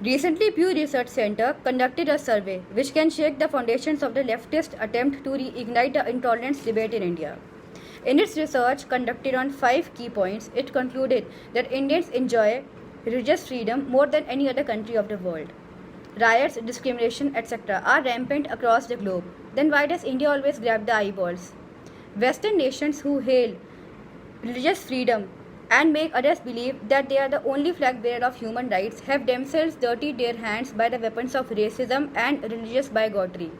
Recently, Pew Research Center conducted a survey which can shake the foundations of the leftist attempt to reignite the intolerance debate in India. In its research conducted on 5 key points, it concluded that Indians enjoy religious freedom more than any other country of the world. Riots, discrimination, etc. are rampant across the globe. Then why does India always grab the eyeballs? Western nations who hail religious freedom and make others believe that they are the only flag bearer of human rights have themselves dirtied their hands by the weapons of racism and religious bigotry,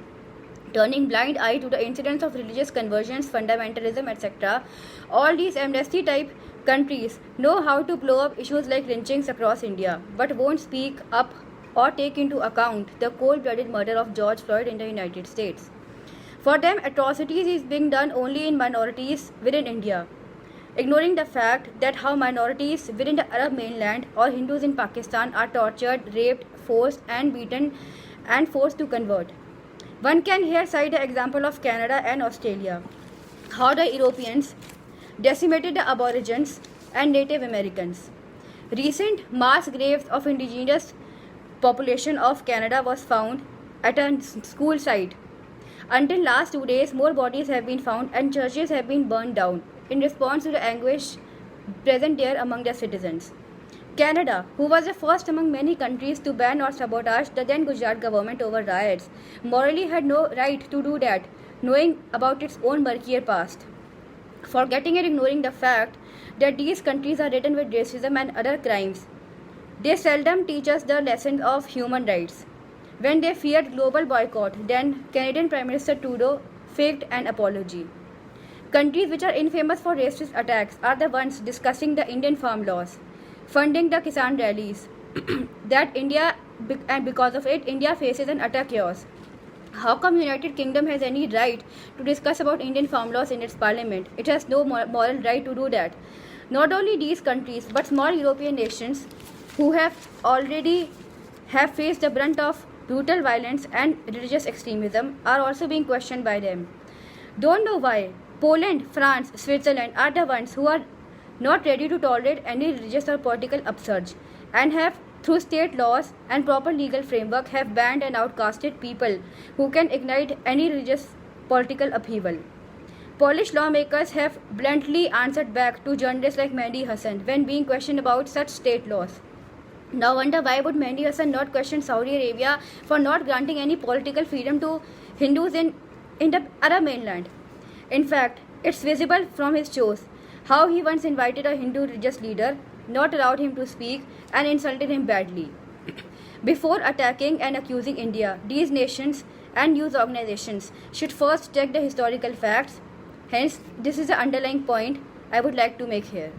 turning blind eye to the incidents of religious conversions, fundamentalism, etc. All these amnesty type countries know how to blow up issues like lynchings across India, but won't speak up or take into account the cold-blooded murder of George Floyd in the United States. For them, atrocities is being done only in minorities within India, ignoring the fact that how minorities within the Arab mainland or Hindus in Pakistan are tortured, raped, forced and beaten and forced to convert. One can here cite the example of Canada and Australia, how the Europeans decimated the Aborigines and Native Americans. Recent mass graves of indigenous population of Canada was found at a school site. Until last 2 days, more bodies have been found and churches have been burned down in response to the anguish present there among the citizens. Canada, who was the first among many countries to ban or sabotage the then Gujarat government over riots, morally had no right to do that, knowing about its own murkier past. Forgetting and ignoring the fact that these countries are ridden with racism and other crimes, they seldom teach us the lessons of human rights. When they feared global boycott, then Canadian Prime Minister Trudeau faked an apology. Countries which are infamous for racist attacks are the ones discussing the Indian farm laws, funding the Kisan rallies, and because of it, India faces an utter chaos. How come United Kingdom has any right to discuss about Indian farm laws in its parliament? It has no moral right to do that. Not only these countries, but small European nations who have already faced the brunt of brutal violence and religious extremism are also being questioned by them. Don't know why Poland, France, Switzerland are the ones who are not ready to tolerate any religious or political upsurge and have, through state laws and proper legal framework, have banned and outcasted people who can ignite any religious political upheaval. Polish lawmakers have bluntly answered back to journalists like Mehdi Hassan when being questioned about such state laws. Now wonder why would Mehdi Hassan not question Saudi Arabia for not granting any political freedom to Hindus in the Arab mainland. In fact, it's visible from his shows how he once invited a Hindu religious leader, not allowed him to speak and insulted him badly. Before attacking and accusing India, these nations and news organizations should first check the historical facts. Hence, this is the underlying point I would like to make here.